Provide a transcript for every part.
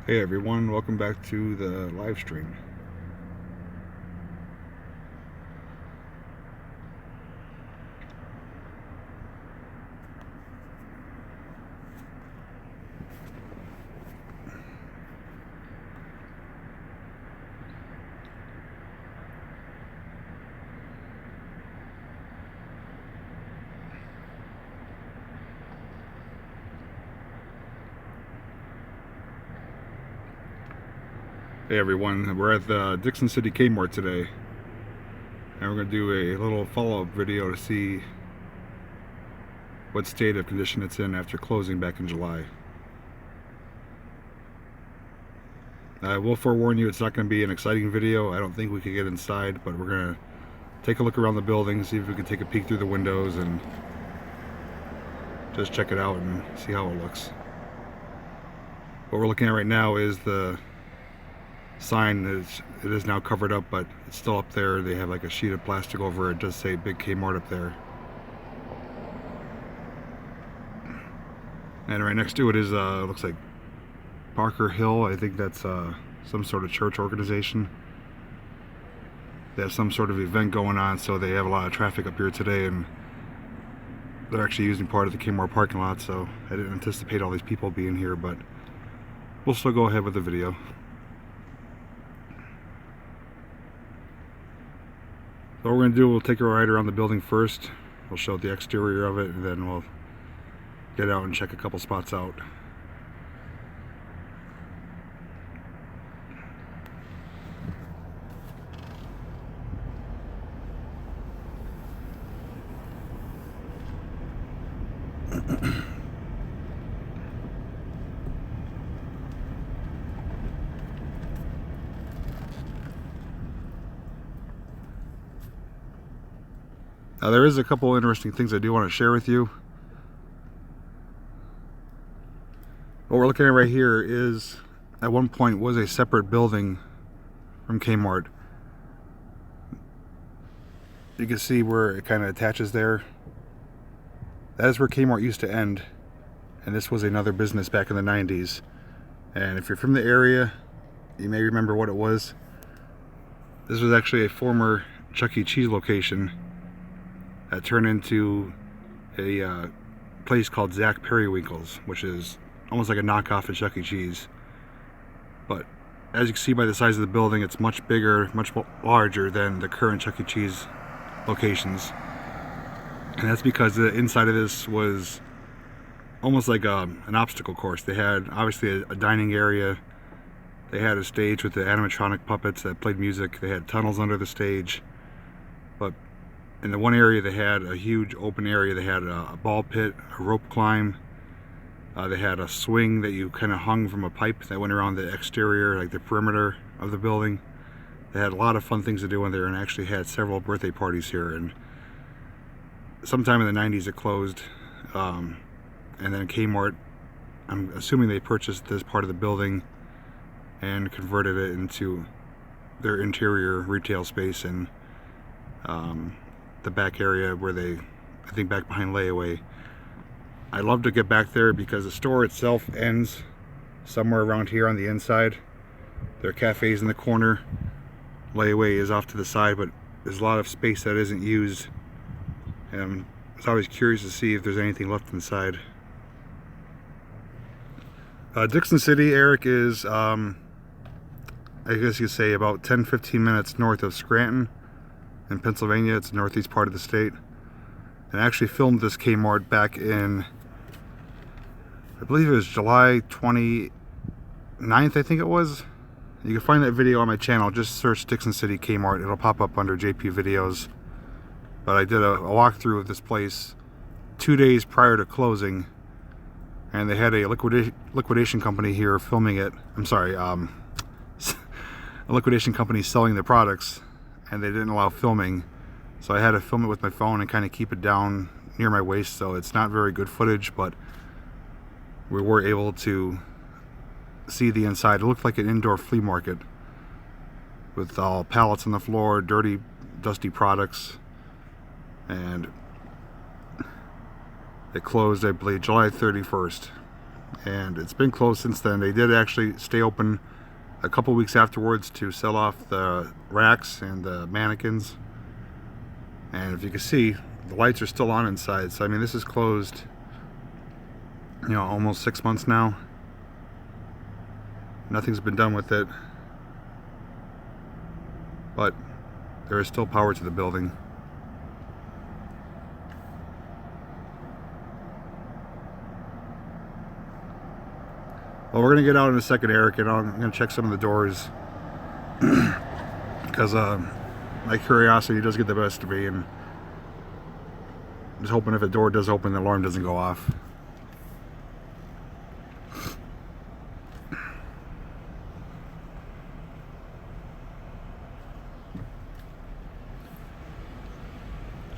Hey everyone, welcome back to the live stream. Hey everyone, we're at the Dickson City Kmart today, and we're going to do a little follow-up video to see what state of condition it's in after closing back in July. I will forewarn you, it's not going to be an exciting video. I don't think we could get inside, but we're going to take a look around the building, see if we can take a peek through the windows and just check it out and see how it looks. What we're looking at right now is the sign. It is now covered up, but it's still up there. They have like a sheet of plastic over it. It does say Big Kmart up there. And right next to it is looks like Parker Hill. I think that's some sort of church organization. They have some sort of event going on, so they have a lot of traffic up here today, and they're actually using part of the Kmart parking lot, so I didn't anticipate all these people being here, but we'll still go ahead with the video. So what we're going to do, we'll take a ride around the building first. We'll show the exterior of it, and then we'll get out and check a couple spots out. Now there is a couple interesting things I do want to share with you. What we're looking at right here is, at one point, was a separate building from Kmart. You can see where it kind of attaches there. That is where Kmart used to end, and this was another business back in the 90s. And if you're from the area, you may remember what it was. This was actually a former Chuck E. Cheese location that turned into a place called Zach Periwinkle's, which is almost like a knockoff of Chuck E. Cheese. But as you can see by the size of the building, it's much bigger, much larger than the current Chuck E. Cheese locations. And that's because the inside of this was almost like an obstacle course. They had obviously a dining area. They had a stage with the animatronic puppets that played music. They had tunnels under the stage. But in the one area, they had a huge open area. They had a ball pit, a rope climb. They had a swing that you kind of hung from a pipe that went around the exterior, like the perimeter of the building. They had a lot of fun things to do in there, and actually had several birthday parties here. And sometime in the 90s it closed, and then Kmart, I'm assuming they purchased this part of the building and converted it into their interior retail space, and the back area where they, I think back behind Layaway. I'd love to get back there because the store itself ends somewhere around here on the inside. There are cafes in the corner. Layaway is off to the side, but there's a lot of space that isn't used. And I was always curious to see if there's anything left inside. Dickson City, Eric, is I guess you could say about 10-15 minutes north of Scranton in Pennsylvania. It's the northeast part of the state. And I actually filmed this Kmart back in, I believe it was July 29th, I think it was. You can find that video on my channel. Just search Dickson City Kmart. It'll pop up under JPVideos. But I did a walkthrough of this place 2 days prior to closing. And they had a liquidation company here filming it. I'm sorry, a liquidation company selling the products, and they didn't allow filming. So I had to film it with my phone and kind of keep it down near my waist, so it's not very good footage, but we were able to see the inside. It looked like an indoor flea market with all pallets on the floor, dirty, dusty products. And it closed, I believe, July 31st. and it's been closed since then. They did actually stay open a couple weeks afterwards to sell off the racks and the mannequins. And if you can see, the lights are still on inside. So I mean, this is closed, you know, almost 6 months now. Nothing's been done with it, but there is still power to the building. Well, we're gonna get out in a second, Eric, and I'm gonna check some of the doors because my curiosity does get the best of me, and I'm just hoping if a door does open, the alarm doesn't go off.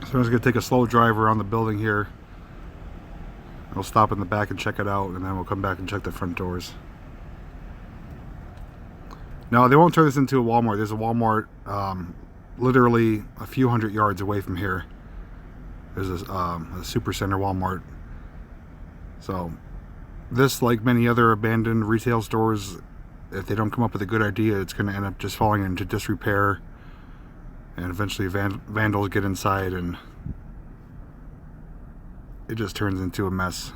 So I'm just going to take a slow drive around the building here. We'll stop in the back and check it out, and then we'll come back and check the front doors. No, they won't turn this into a Walmart. There's a Walmart literally a few hundred yards away from here. There's a super center Walmart. So this, like many other abandoned retail stores, if they don't come up with a good idea, it's going to end up just falling into disrepair. And eventually vandals get inside and it just turns into a mess.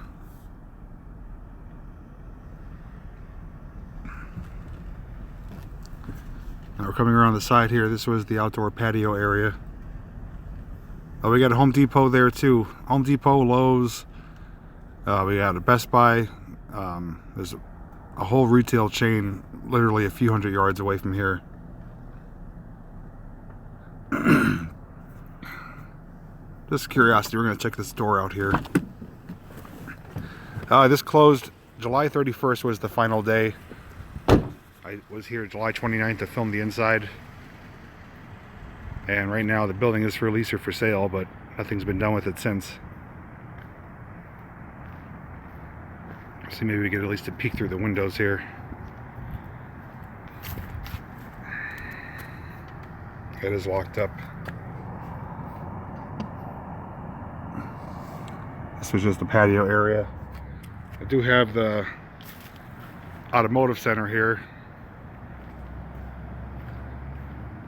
Now we're coming around the side here. This was the outdoor patio area. Oh, we got a Home Depot there too. Home Depot, Lowe's. We got a Best Buy. There's a whole retail chain literally a few hundred yards away from here. Just curiosity, we're going to check this door out here. This closed July 31st was the final day. I was here July 29th to film the inside. And right now the building is for lease or for sale, but nothing's been done with it since. See, maybe we get at least a peek through the windows here. It is locked up. This was just the patio area. I do have the Automotive Center here.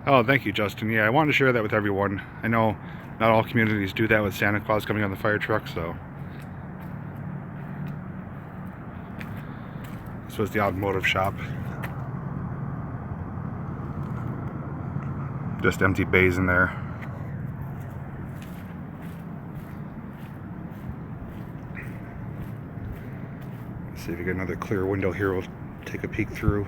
Oh, thank you, Justin. Yeah, I wanted to share that with everyone. I know not all communities do that with Santa Claus coming on the fire truck, so. This was the automotive shop. Just empty bays in there. Let's see if we get another clear window here. We'll take a peek through.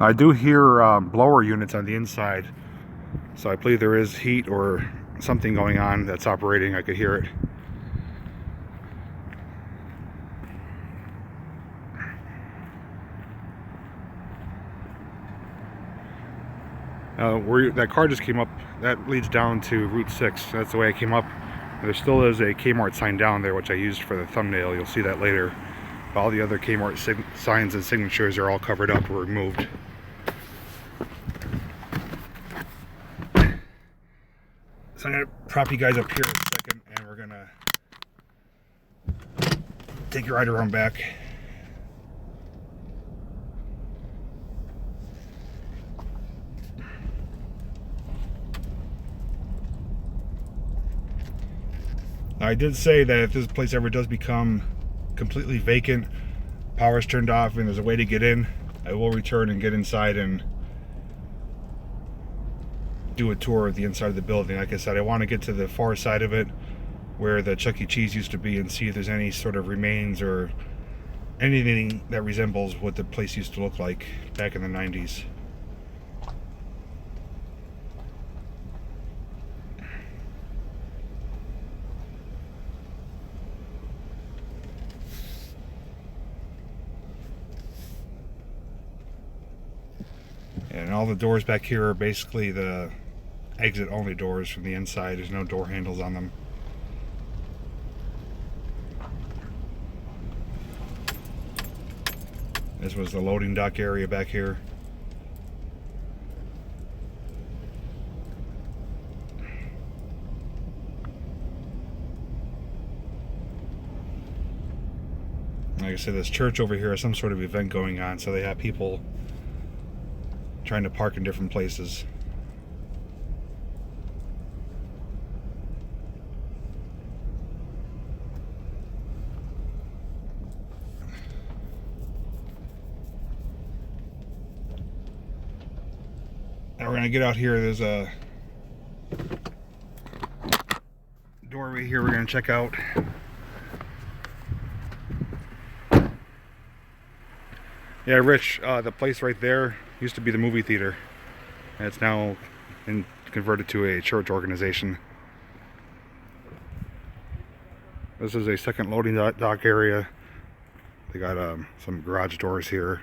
I do hear blower units on the inside, so I believe there is heat or something going on that's operating. I could hear it. Where that car just came up, that leads down to Route 6. That's the way I came up. There still is a Kmart sign down there, which I used for the thumbnail. You'll see that later. But all the other Kmart signs and signatures are all covered up or removed. So I'm going to prop you guys up here in a second, and we're going to take you right around back. I did say that if this place ever does become completely vacant, power's turned off, and there's a way to get in, I will return and get inside and do a tour of the inside of the building. Like I said, I want to get to the far side of it where the Chuck E. Cheese used to be and see if there's any sort of remains or anything that resembles what the place used to look like back in the 90s. And all the doors back here are basically the exit only doors from the inside. There's no door handles on them. This was the loading dock area back here. Like I said, this church over here has some sort of event going on, so they have people trying to park in different places. Now we're gonna get out here. There's a doorway here we're gonna check out. Yeah, Rich, the place right there used to be the movie theater, and it's now converted to a church organization. This is a second loading dock area. They got some garage doors here.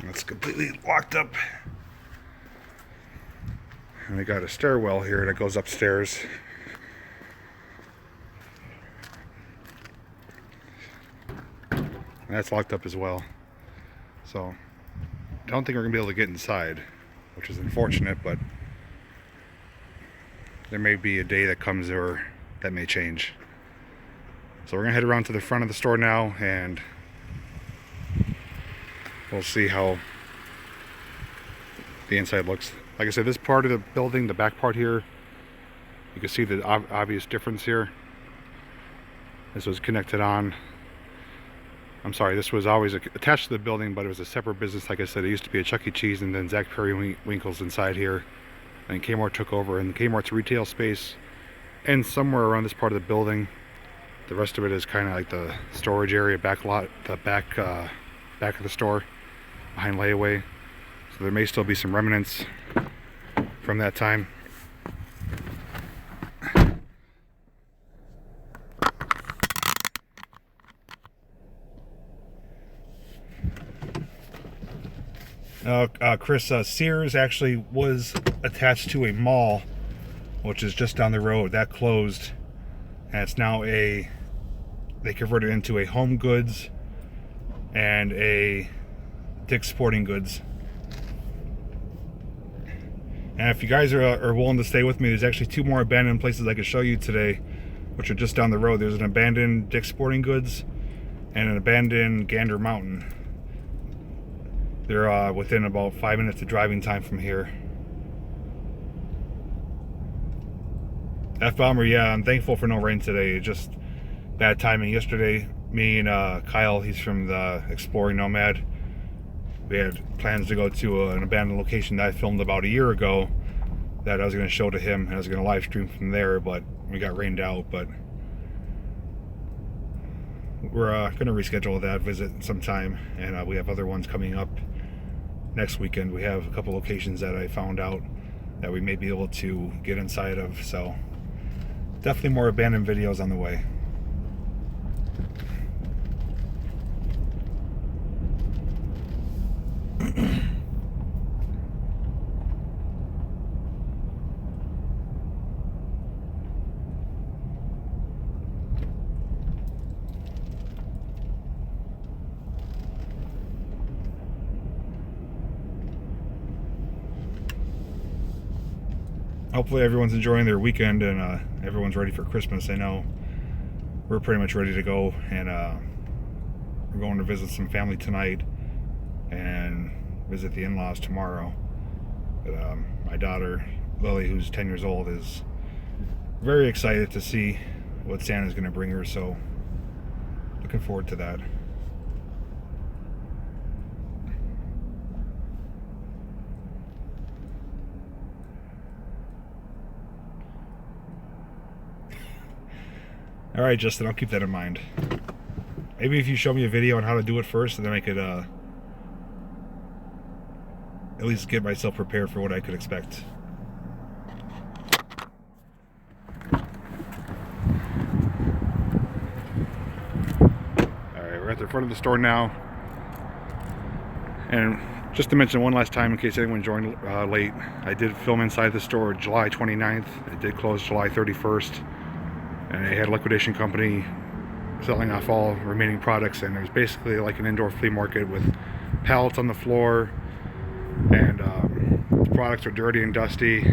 It's completely locked up. And we got a stairwell here that goes upstairs. And that's locked up as well. So, I don't think we're going to be able to get inside, which is unfortunate, but there may be a day that comes or that may change. So we're going to head around to the front of the store now, and we'll see how the inside looks. Like I said, this part of the building, the back part here, you can see the obvious difference here. This was connected on. I'm sorry, this was always attached to the building, but it was a separate business. Like I said, it used to be a Chuck E. Cheese, and then Zach Periwinkle's inside here. And Kmart took over, and Kmart's retail space ends somewhere around this part of the building. The rest of it is kind of like the storage area, back lot, the back of the store, behind layaway. So there may still be some remnants from that time. Chris, Sears actually was attached to a mall, which is just down the road. That closed, and it's now they converted it into a Home Goods and a Dick's Sporting Goods. And if you guys are willing to stay with me, there's actually two more abandoned places I could show you today, which are just down the road. There's an abandoned Dick's Sporting Goods and an abandoned Gander Mountain. They're within about 5 minutes of driving time from here. F-Bomber, yeah, I'm thankful for no rain today. Just bad timing. Yesterday, me and Kyle, he's from the Exploring Nomad, we had plans to go to an abandoned location that I filmed about a year ago that I was going to show to him, and I was going to live stream from there, but we got rained out. But we're going to reschedule that visit sometime, and we have other ones coming up next weekend. We have a couple locations that I found out that we may be able to get inside of, so definitely more abandoned videos on the way. Hopefully everyone's enjoying their weekend, and everyone's ready for Christmas. I know we're pretty much ready to go, and we're going to visit some family tonight and visit the in-laws tomorrow. But my daughter Lily, who's 10 years old, is very excited to see what Santa's going to bring her, so looking forward to that. Alright, Justin, I'll keep that in mind. Maybe if you show me a video on how to do it first, and then I could at least get myself prepared for what I could expect. Alright, we're at the front of the store now. And just to mention one last time, in case anyone joined late, I did film inside the store July 29th. It did close July 31st. And they had a liquidation company selling off all remaining products, and it was basically like an indoor flea market with pallets on the floor and products are dirty and dusty.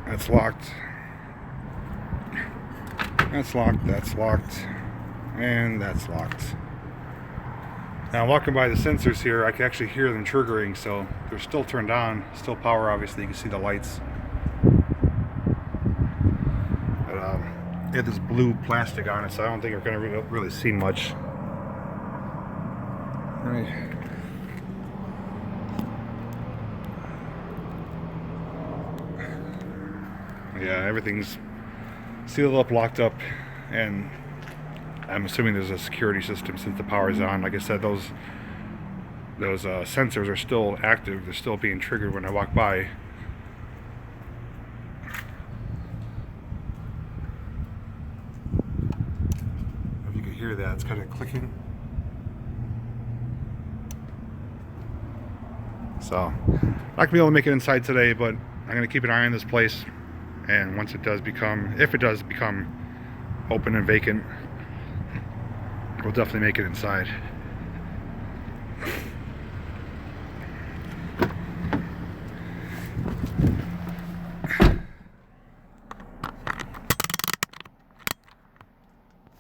That's locked. That's locked. That's locked. And that's locked. Now walking by the sensors here, I can actually hear them triggering, so they're still turned on, still power obviously, you can see the lights. But it had this blue plastic on it, so I don't think you're going to really see much. Right. Yeah, everything's sealed up, locked up, and I'm assuming there's a security system since the power's on. Like I said, those sensors are still active. They're still being triggered when I walk by. If you can hear that, it's kind of clicking. So, not gonna be able to make it inside today, but I'm gonna keep an eye on this place. And once it does become, if it does become open and vacant, we'll definitely make it inside.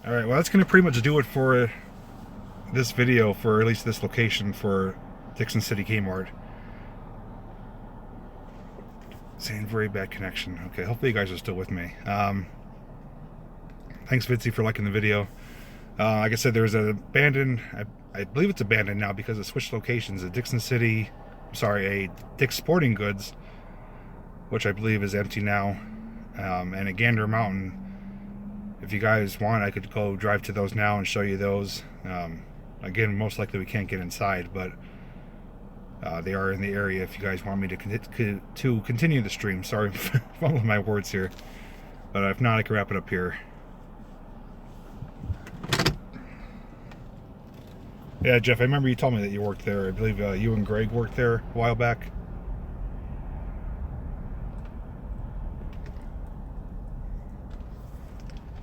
Alright, well that's going to pretty much do it for this video, for at least this location for Dickson City Kmart. Saying very bad connection. Okay, hopefully you guys are still with me. Thanks Fitzy for liking the video. Like I said, there's an abandoned, I believe it's abandoned now because it switched locations. A Dickson City, a Dick's Sporting Goods, which I believe is empty now, and a Gander Mountain. If you guys want, I could go drive to those now and show you those. Again, most likely we can't get inside, but they are in the area if you guys want me to continue the stream. Sorry for fumbling my words here, but if not, I can wrap it up here. Yeah, Jeff, I remember you told me that you worked there. I believe you and Greg worked there a while back.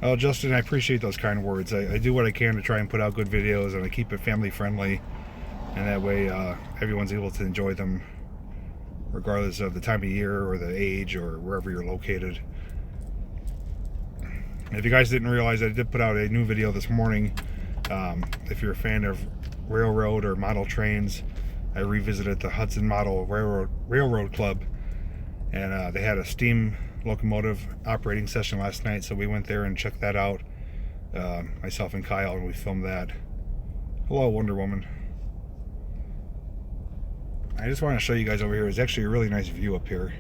Well, Justin, I appreciate those kind words. I do what I can to try and put out good videos, and I keep it family friendly, and that way everyone's able to enjoy them regardless of the time of year or the age or wherever you're located. And if you guys didn't realize, I did put out a new video this morning. If you're a fan of railroad or model trains, I revisited the Hudson Model Railroad Club, and they had a steam locomotive operating session last night, so we went there and checked that out, myself and Kyle, and we filmed that. Hello, Wonder Woman. I just want to show you guys over here. It's actually a really nice view up here.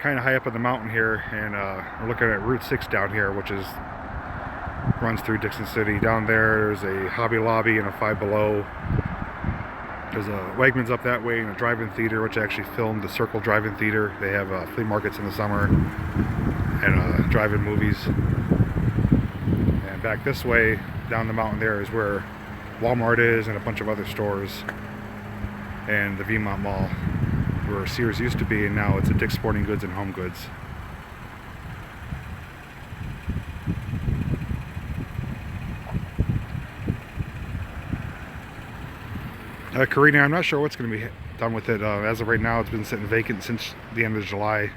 Kind of high up on the mountain here, and we're looking at Route 6 down here, which runs through Dickson City. Down there's a Hobby Lobby and a Five Below. There's a Wegmans up that way and a drive-in theater, which I actually filmed, the Circle Drive-in Theater. They have flea markets in the summer and drive-in movies. And back this way, down the mountain there, is where Walmart is and a bunch of other stores, and the Mont Mall, where Sears used to be, and now it's a Dick's Sporting Goods and Home Goods. Karina, I'm not sure what's going to be done with it. As of right now, it's been sitting vacant since the end of July,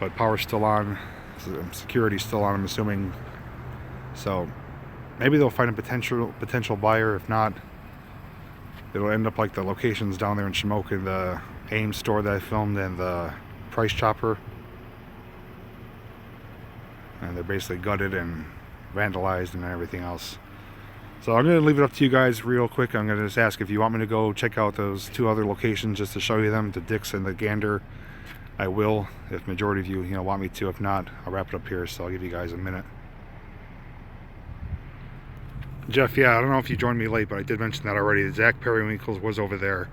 but power's still on, security's still on, I'm assuming. So maybe they'll find a potential buyer. If not, it'll end up like the locations down there in Shamokin, the Ames store that I filmed, and the Price Chopper, and they're basically gutted and vandalized and everything else. So I'm going to leave it up to you guys real quick. I'm going to just ask if you want me to go check out those two other locations just to show you them, the Dick's and the Gander. I will, if majority of you want me to. If not, I'll wrap it up here, so I'll give you guys a minute. Jeff, yeah, I don't know if you joined me late, but I did mention that already. Zach Periwinkle's was over there.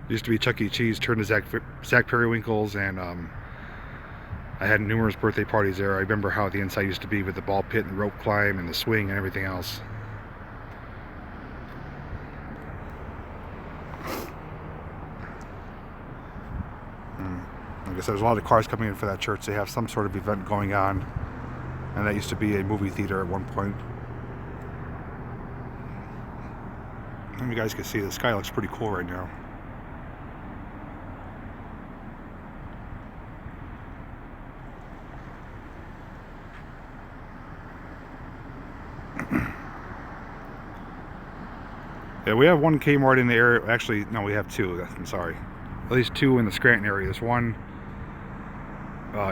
It used to be Chuck E. Cheese, turned to Zach Periwinkle's, and I had numerous birthday parties there. I remember how the inside used to be with the ball pit and rope climb and the swing and everything else. Like I said, there's a lot of cars coming in for that church. They have some sort of event going on, and that used to be a movie theater at one point. And you guys can see the sky looks pretty cool right now. Yeah, we have one Kmart in the area. Actually, no, we have two. I'm sorry. At least two in the Scranton area. There's one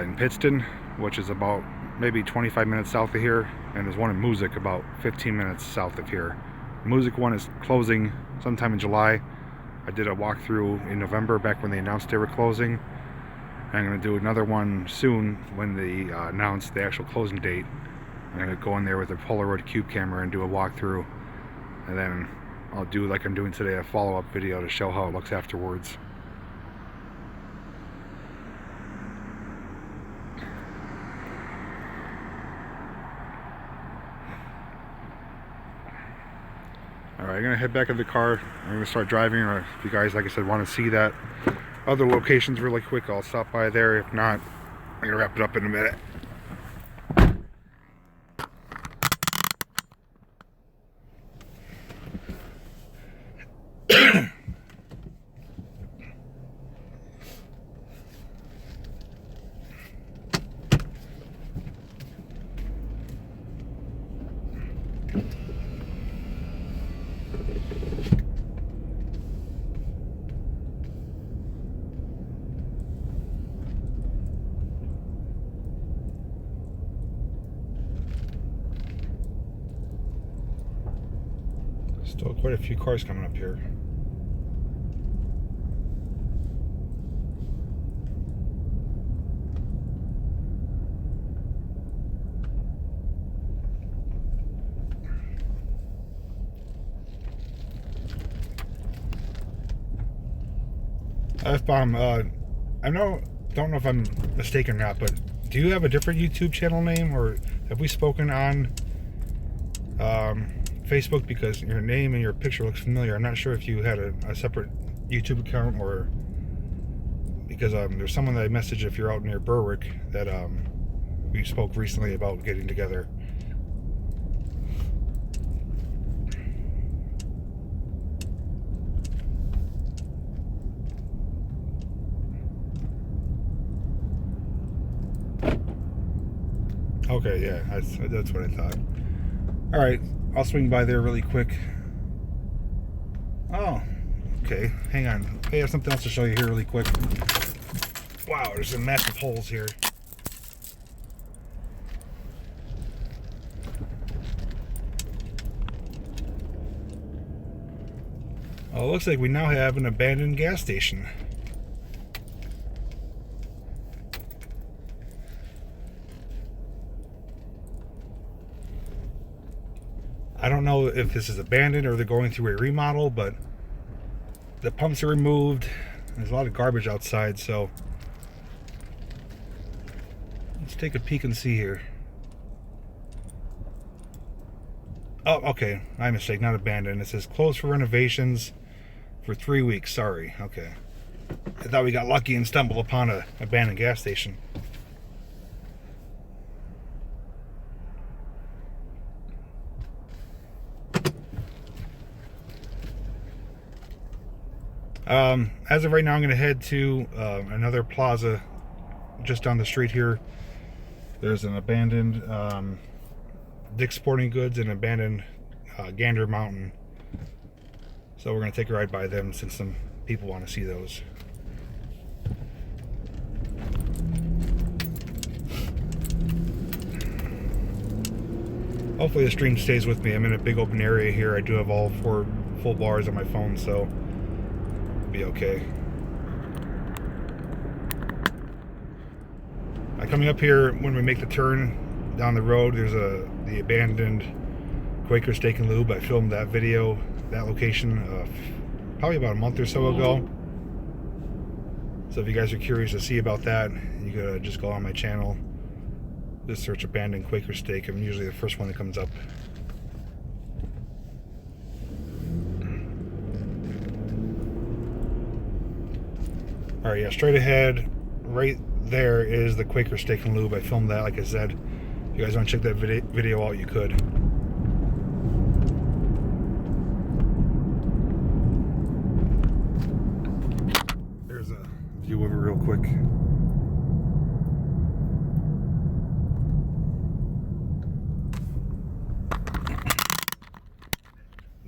in Pittston, which is about maybe 25 minutes south of here. And there's one in Music, about 15 minutes south of here. The Music one is closing sometime in July. I did a walkthrough in November, back when they announced they were closing. And I'm going to do another one soon when they announce the actual closing date. I'm going to go in there with a Polaroid Cube camera and do a walkthrough. And then I'll do, like I'm doing today, a follow-up video to show how it looks afterwards. Alright, I'm going to head back in the car. I'm going to start driving, or if you guys, like I said, want to see that other locations really quick, I'll stop by there. If not, I'm going to wrap it up in a minute. Still quite a few cars coming up here. Don't know if I'm mistaken or not, but do you have a different YouTube channel name, or have we spoken on Facebook? Because your name and your picture looks familiar. I'm not sure if you had a separate YouTube account, or because there's someone that I messaged, if you're out near Berwick, that we spoke recently about getting together. Okay, yeah, that's what I thought. Alright, I'll swing by there really quick. Oh, okay, hang on. I have something else to show you here really quick. Wow, there's some massive holes here. Oh, it looks like we now have an abandoned gas station. I don't know if this is abandoned or they're going through a remodel, but the pumps are removed. There's a lot of garbage outside, so let's take a peek and see here. Oh, okay, my mistake, not abandoned. It says closed for renovations for 3 weeks. Sorry, okay. I thought we got lucky and stumbled upon an abandoned gas station. As of right now, I'm going to head to another plaza just down the street here. There's an abandoned Dick's Sporting Goods and abandoned Gander Mountain. So we're going to take a ride by them since some people want to see those. Hopefully the stream stays with me. I'm in a big open area here. I do have all 4 full bars on my phone, so be okay. Coming up here, when we make the turn down the road, there's the abandoned Quaker Steak and Lube. I filmed that video, that location, probably about a month or so ago. So if you guys are curious to see about that, you gotta just go on my channel, just search abandoned Quaker Steak. I'm usually the first one that comes up. Alright, yeah, straight ahead, right there is the Quaker Steak and Lube. I filmed that, like I said. If you guys want to check that video out, you could. There's a view of it real quick.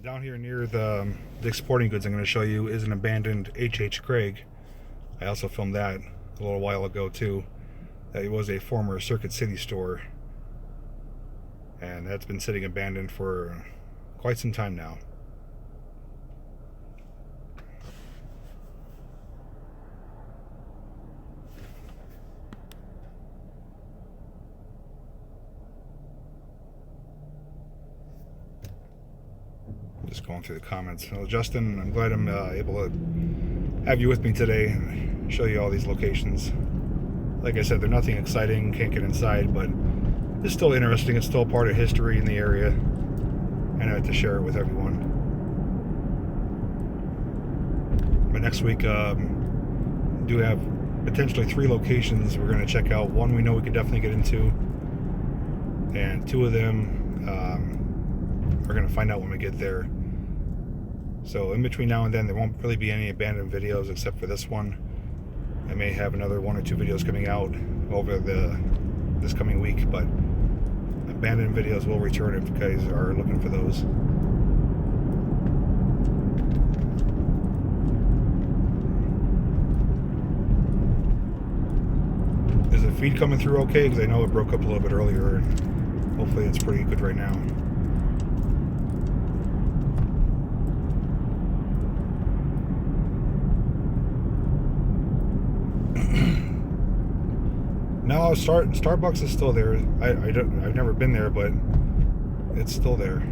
Down here near the Dick's Sporting Goods I'm going to show you is an abandoned H.H. Craig. I also filmed that a little while ago too. It was a former Circuit City store, and that's been sitting abandoned for quite some time now. Just going through the comments. Well, Justin, I'm glad I'm able to have you with me today and show you all these locations. Like I said, they're nothing exciting, can't get inside, but it's still interesting. It's still part of history in the area, and I have to share it with everyone. But next week, do have potentially 3 locations we're going to check out. One we know we can definitely get into, and 2 of them we're going to find out when we get there. So in between now and then, there won't really be any abandoned videos except for this one. I may have another 1 or 2 videos coming out over this coming week, but abandoned videos will return if you guys are looking for those. Is the feed coming through okay? Because I know it broke up a little bit earlier, and hopefully it's pretty good right now. No, Starbucks is still there. I've never been there, but it's still there.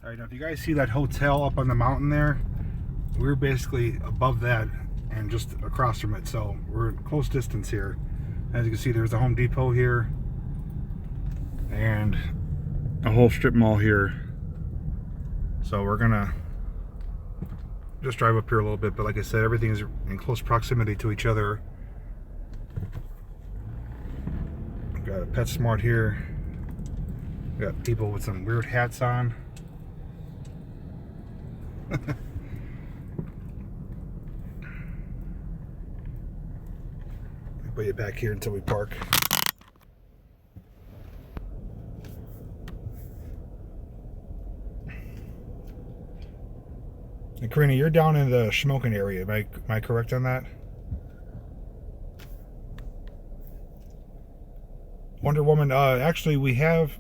All right, now if you guys see that hotel up on the mountain there, we're basically above that and just across from it, so we're in close distance here. As you can see, there's a Home Depot here and a whole strip mall here. So we're gonna just drive up here a little bit, but like I said, everything is in close proximity to each other. We've got a PetSmart here. We got people with some weird hats on. Put you back here until we park. And Karina, you're down in the smoking area. Am I correct on that? Wonder Woman. Actually, we have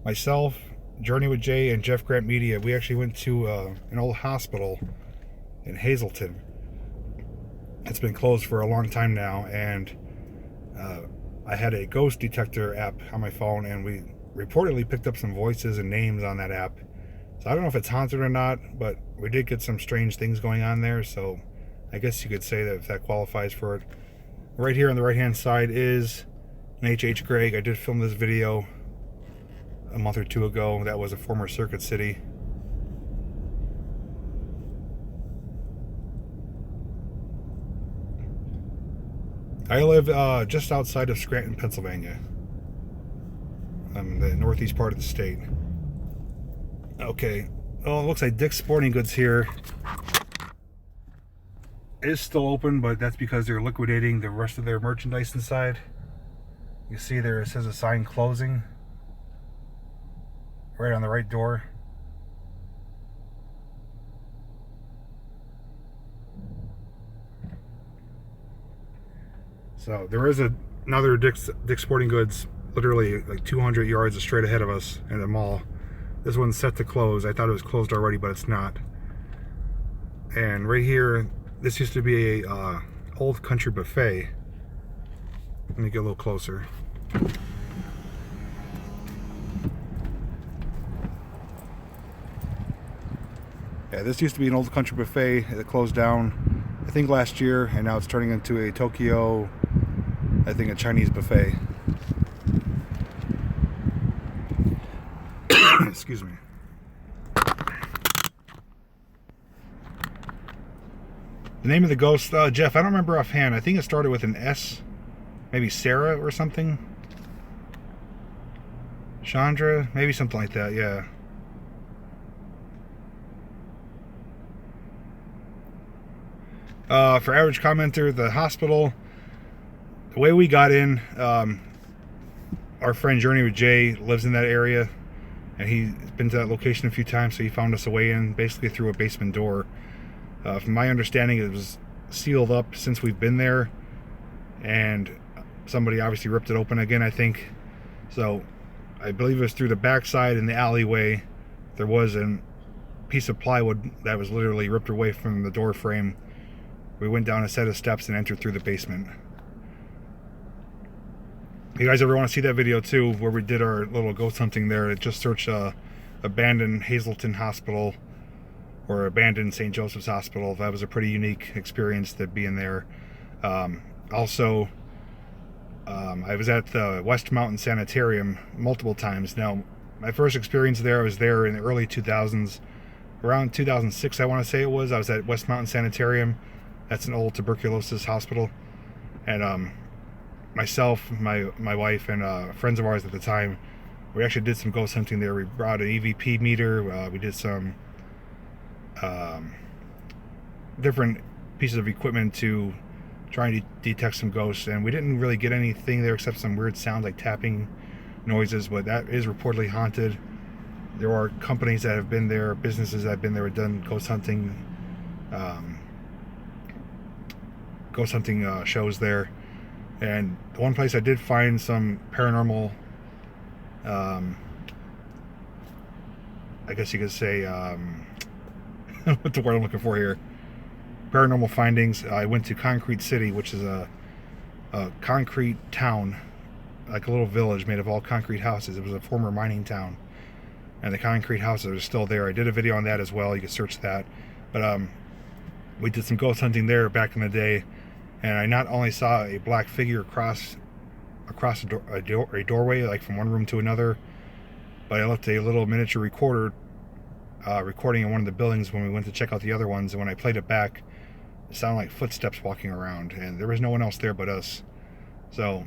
myself, Journey with Jay, and Jeff Grant Media. We actually went to an old hospital in Hazleton. It's been closed for a long time now, and I had a ghost detector app on my phone, and we reportedly picked up some voices and names on that app. So I don't know if it's haunted or not, but we did get some strange things going on there, so I guess you could say that if that qualifies for it. Right here on the right hand side is an H.H. Craig. I did film this video a month or 2 ago. That was a former Circuit City. I live just outside of Scranton, Pennsylvania. I'm in the northeast part of the state. Okay, well, it looks like Dick's Sporting Goods here is still open, but that's because they're liquidating the rest of their merchandise inside. You see there, it says a sign closing right on the right door. So there is another Dick's Sporting Goods literally like 200 yards straight ahead of us in the mall. This one's set to close. I thought it was closed already, but it's not. And right here, this used to be a old country buffet. Let me get a little closer. Yeah, this used to be an old country buffet that closed down, I think last year, and now it's turning into a Tokyo, I think a Chinese buffet. Excuse me. The name of the ghost, Jeff, I don't remember offhand. I think it started with an S. Maybe Sarah or something. Chandra, maybe something like that, yeah. For average commenter, the hospital, the way we got in, our friend Journey with Jay lives in that area, and he's been to that location a few times, so he found us a way in basically through a basement door. From my understanding, it was sealed up since we've been there, and somebody obviously ripped it open again, I think. So I believe it was through the backside in the alleyway. There was a piece of plywood that was literally ripped away from the door frame. We went down a set of steps and entered through the basement. If you guys ever want to see that video too, where we did our little ghost hunting there, just search abandoned Hazleton Hospital or abandoned St. Joseph's Hospital. That was a pretty unique experience to be in there. Also, I was at the West Mountain Sanitarium multiple times. Now, my first experience there, I was there in the early 2000s. Around 2006, I want to say it was. I was at West Mountain Sanitarium. That's an old tuberculosis hospital. And myself, my wife, and friends of ours at the time, we actually did some ghost hunting there. We brought an EVP meter. We did some different pieces of equipment to try and detect some ghosts, and we didn't really get anything there except some weird sounds like tapping noises, but that is reportedly haunted. There are companies that have been there, businesses that have been there, done ghost hunting shows there. And one place I did find some paranormal, I guess you could say, what's the word I'm looking for here? Paranormal findings. I went to Concrete City, which is a concrete town, like a little village made of all concrete houses. It was a former mining town, and the concrete houses are still there. I did a video on that as well. You can search that. But we did some ghost hunting there back in the day, and I not only saw a black figure across a doorway, like from one room to another, but I left a little miniature recorder recording in one of the buildings when we went to check out the other ones, and when I played it back, it sounded like footsteps walking around, and there was no one else there but us. So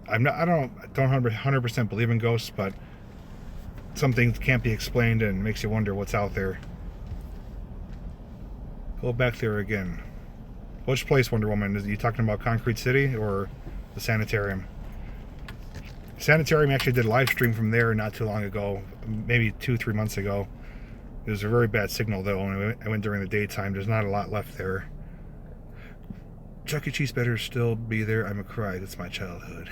I don't 100% believe in ghosts, but some things can't be explained and makes you wonder what's out there. Go back there again. Which place, Wonder Woman? Are you talking about Concrete City or the sanitarium? Sanitarium actually did a live stream from there not too long ago, maybe 2-3 months ago. It was a very bad signal though, and I went during the daytime. There's not a lot left there. Chuck E. Cheese better still be there. I'm a cry. That's my childhood.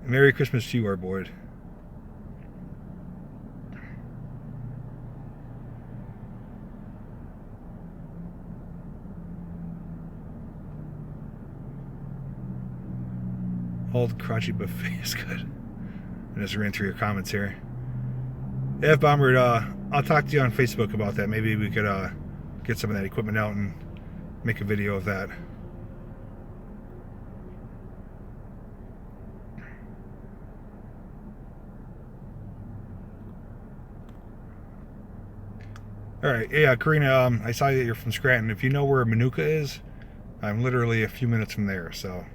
Merry Christmas to you, our board. Old crotchy buffet is good. I just ran through your comments here. Yeah, Bomber, I'll talk to you on Facebook about that. Maybe we could get some of that equipment out and make a video of that. Alright, yeah, Karina, I saw that you're from Scranton. If you know where Manuka is, I'm literally a few minutes from there, so.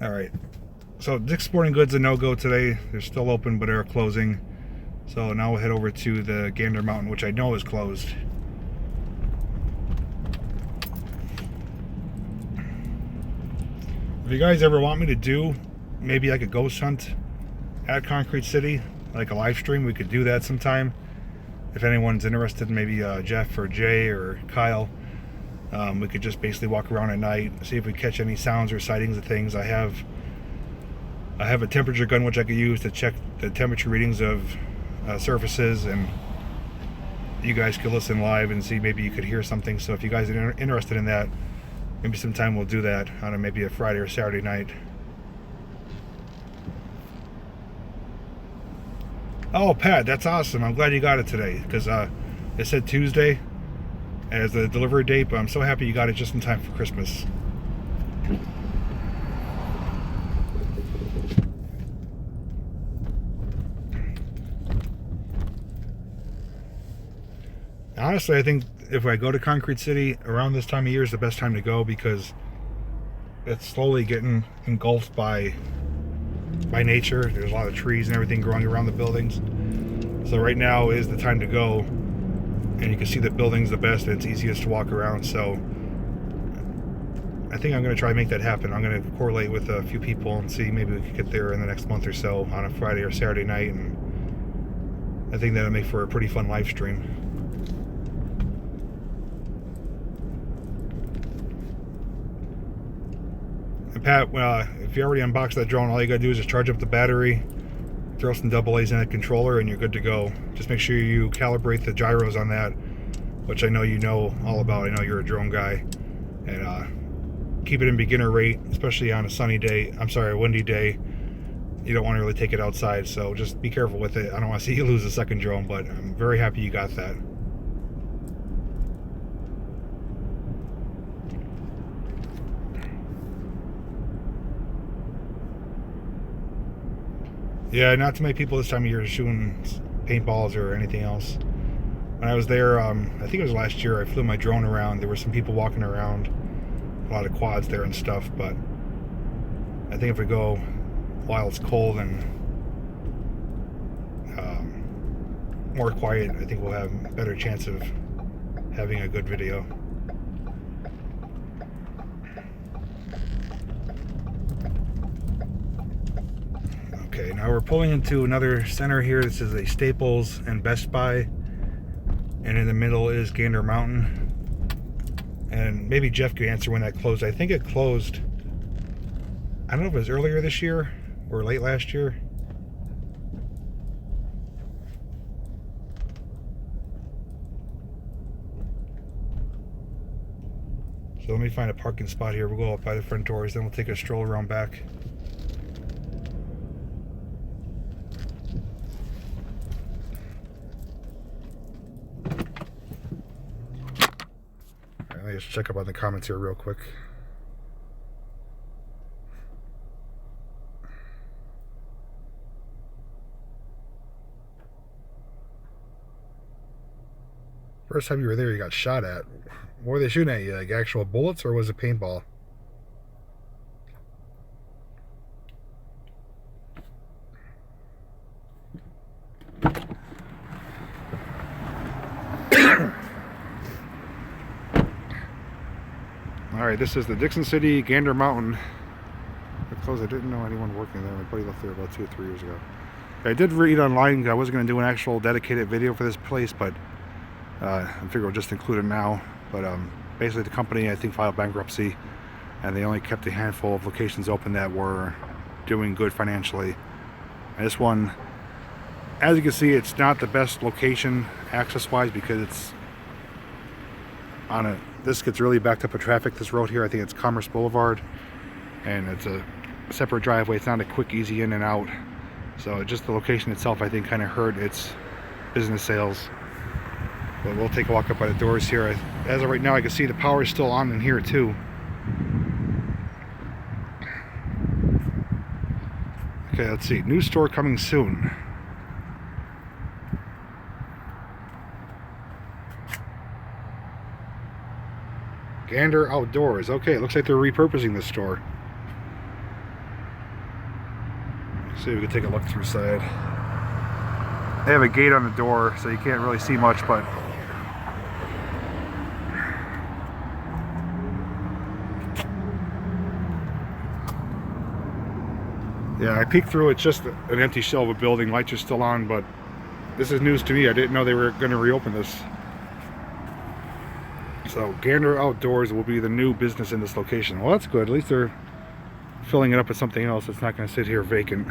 Alright. So Dick's Sporting Goods a no-go today. They're still open, but they're closing. So now we'll head over to the Gander Mountain, which I know is closed. If you guys ever want me to do maybe like a ghost hunt at Concrete City, like a live stream, we could do that sometime. If anyone's interested, maybe Jeff or Jay or Kyle, we could just basically walk around at night, see if we catch any sounds or sightings of things. I have a temperature gun which I could use to check the temperature readings of surfaces, and you guys could listen live and see, maybe you could hear something. So if you guys are interested in that, maybe sometime we'll do that on maybe a Friday or Saturday night. Oh, Pat, that's awesome. I'm glad you got it today, because it said Tuesday as the delivery date, but I'm so happy you got it just in time for Christmas. Honestly, I think if I go to Concrete City around this time of year is the best time to go, because it's slowly getting engulfed by nature. There's a lot of trees and everything growing around the buildings. So right now is the time to go, and you can see the buildings the best and it's easiest to walk around. So I think I'm going to try to make that happen. I'm going to correlate with a few people and see maybe we could get there in the next month or so on a Friday or Saturday night, and I think that'll make for a pretty fun live stream. And Pat, if you already unboxed that drone, all you gotta do is just charge up the battery, throw some AA's in a controller, and you're good to go. Just make sure you calibrate the gyros on that, which I know you know all about. I know you're a drone guy. And keep it in beginner rate, especially on a sunny day. I'm sorry, a windy day. You don't want to really take it outside, so just be careful with it. I don't want to see you lose a second drone, but I'm very happy you got that. Yeah, not too many people this time of year are shooting paintballs or anything else. When I was there, I think it was last year, I flew my drone around. There were some people walking around, a lot of quads there and stuff, but I think if we go while it's cold and more quiet, I think we'll have a better chance of having a good video. Okay, now we're pulling into another center here. This is a Staples and Best Buy, and in the middle is Gander Mountain. And maybe Jeff could answer when that closed. I think it closed, I don't know if it was earlier this year or late last year. So let me find a parking spot here. We'll go up by the front doors, then we'll take a stroll around back. Let me just check up on the comments here real quick. First time you were there, you got shot at. What were they shooting at you? Like actual bullets, or was it paintball? Alright, this is the Dickson City Gander Mountain. It closed. I didn't know anyone working there. My buddy left there about 2 or 3 years ago. I did read online. I wasn't going to do an actual dedicated video for this place, but I figure I'll just include it now. But basically the company, I think, filed bankruptcy, and they only kept a handful of locations open that were doing good financially. And this one, as you can see, it's not the best location access-wise, because it's on a, this gets really backed up with traffic, this road here. I think it's Commerce Boulevard, and it's a separate driveway. It's not a quick, easy in and out. So just the location itself, I think, kind of hurt its business sales. But we'll take a walk up by the doors here. As of right now, I can see the power is still on in here too. Okay, let's see. New store coming soon. Gander Outdoors. Okay, it looks like they're repurposing this store. Let's see if we can take a look through side. They have a gate on the door, so you can't really see much, but yeah, I peeked through. It's just an empty shell of a building. Lights are still on, but this is news to me. I didn't know they were going to reopen this. So Gander Outdoors will be the new business in this location. Well, that's good. At least they're filling it up with something else. It's not going to sit here vacant.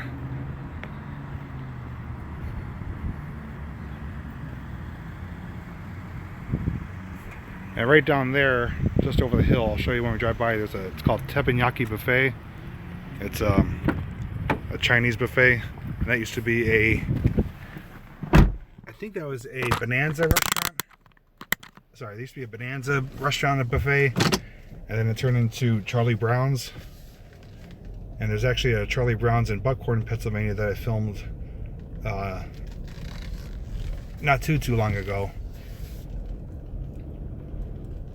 And right down there, just over the hill, I'll show you when we drive by, it's called Teppanyaki Buffet. It's a Chinese buffet, and that used to be a think that was a Bonanza restaurant. Sorry, there used to be a Bonanza restaurant and buffet, and then it turned into Charlie Brown's. And there's actually a Charlie Brown's in Buckhorn, Pennsylvania that I filmed not too long ago.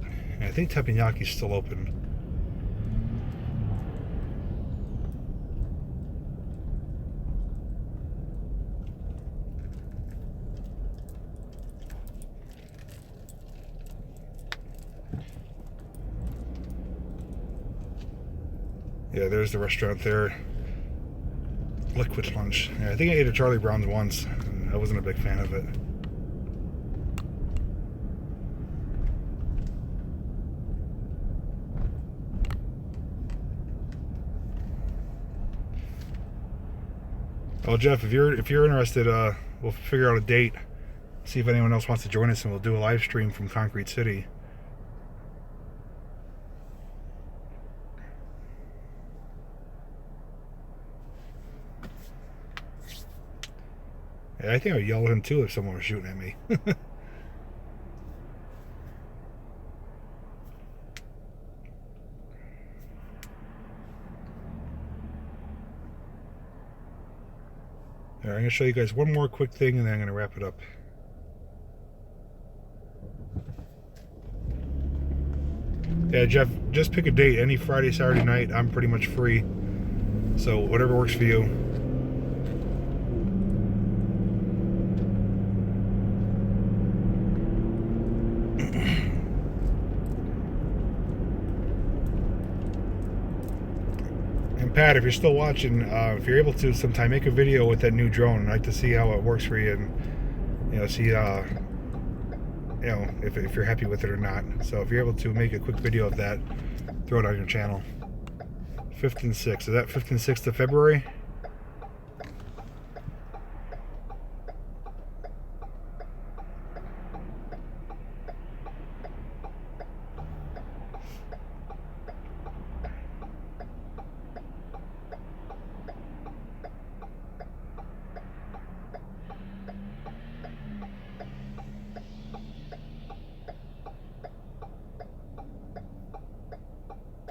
And I think Teppanyaki is still open. Yeah, there's the restaurant there. Liquid lunch. Yeah, I think I ate at Charlie Brown's once, and I wasn't a big fan of it. Well, Jeff, if you're interested, we'll figure out a date. See if anyone else wants to join us, and we'll do a live stream from Concrete City. Yeah, I think I would yell at him too if someone was shooting at me. Alright, I'm going to show you guys one more quick thing and then I'm going to wrap it up. Yeah, Jeff, just pick a date. Any Friday, Saturday night, I'm pretty much free. So whatever works for you. And Pat, if you're still watching, if you're able to sometime make a video with that new drone, I'd like to see how it works for you and see if you're happy with it or not. So if you're able to make a quick video of that, throw it on your channel. 5th and 6th. Is that 5th and 6th of February?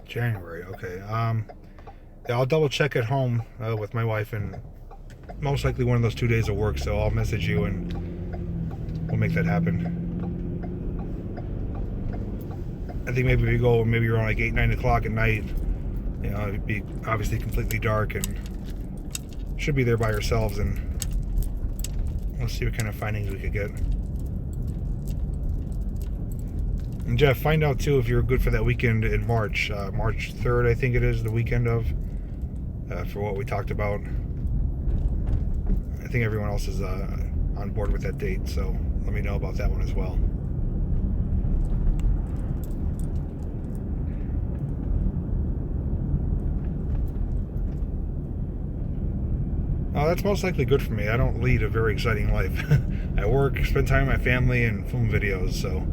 January, okay. Yeah, I'll double check at home with my wife, and most likely one of those 2 days will work, so I'll message you and we'll make that happen. I think maybe we go maybe around like 8, 9 o'clock at night. You know, it'd be obviously completely dark and should be there by ourselves, and we'll see what kind of findings we could get. And Jeff, find out too if you're good for that weekend in March. March 3rd, I think it is, the weekend of, for what we talked about. I think everyone else is on board with that date, so let me know about that one as well. Oh, that's most likely good for me. I don't lead a very exciting life. I work, spend time with my family, and film videos, so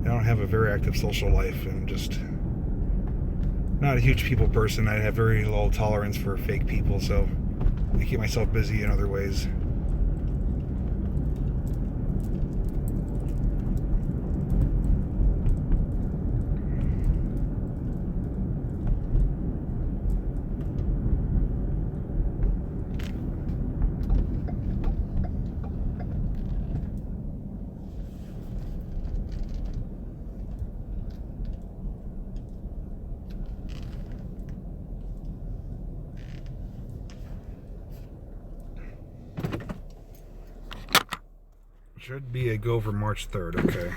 I don't have a very active social life, and just not a huge people person. I have very low tolerance for fake people, so I keep myself busy in other ways. Should be a go for March 3rd, okay.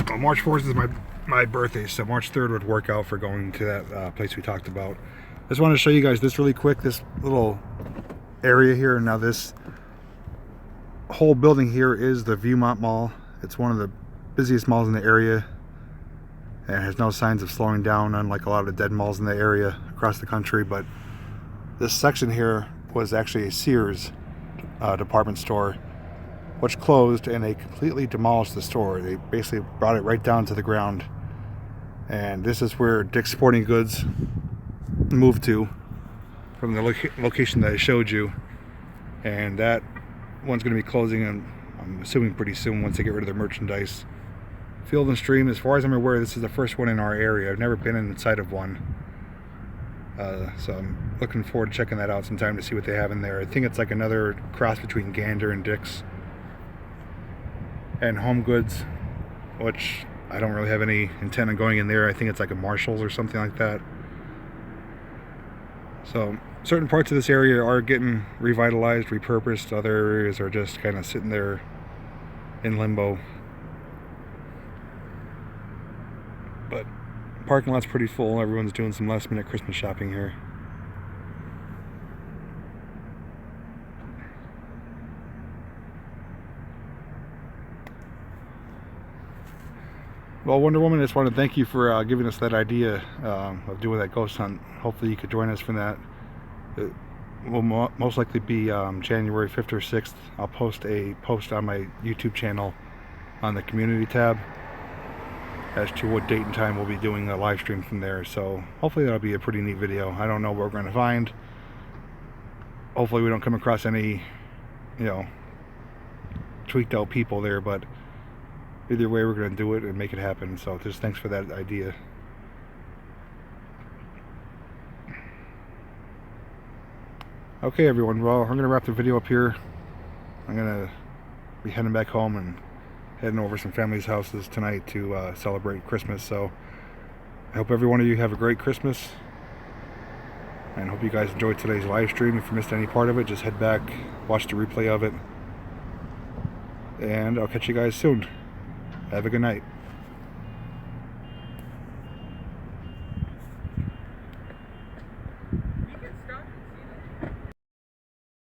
Well, March 4th is my birthday, so March 3rd would work out for going to that place we talked about. I just want to show you guys this really quick, this little area here. Now this whole building here is the Mont Mall. It's one of the busiest malls in the area, and has no signs of slowing down, unlike a lot of dead malls in the area across the country. But this section here was actually a Sears department store, which closed, and they completely demolished the store. They basically brought it right down to the ground. And this is where Dick's Sporting Goods moved to from the location that I showed you. And that one's going to be closing, and I'm assuming pretty soon once they get rid of their merchandise. Field and Stream, as far as I'm aware, this is the first one in our area. I've never been inside of one. So I'm looking forward to checking that out sometime to see what they have in there. I think it's like another cross between Gander and Dick's. And Home Goods, which I don't really have any intent on going in there. I think it's like a Marshall's or something like that. So certain parts of this area are getting revitalized, repurposed. Other areas are just kind of sitting there in limbo. But parking lot's pretty full. Everyone's doing some last minute Christmas shopping here. Well, Wonder Woman, I just want to thank you for giving us that idea of doing that ghost hunt. Hopefully you could join us for that. It will most likely be January 5th or 6th. I'll post a post on my YouTube channel on the community tab as to what date and time we'll be doing a live stream from there. So hopefully that'll be a pretty neat video. I don't know what we're going to find. Hopefully we don't come across any, tweaked out people there, but either way we're going to do it and make it happen. So just thanks for that idea. Okay everyone, well, I'm going to wrap the video up here. I'm going to be heading back home and heading over some families' houses tonight to celebrate Christmas. So I hope every one of you have a great Christmas, and hope you guys enjoyed today's live stream. If you missed any part of it, just head back, watch the replay of it, and I'll catch you guys soon. Have a good night.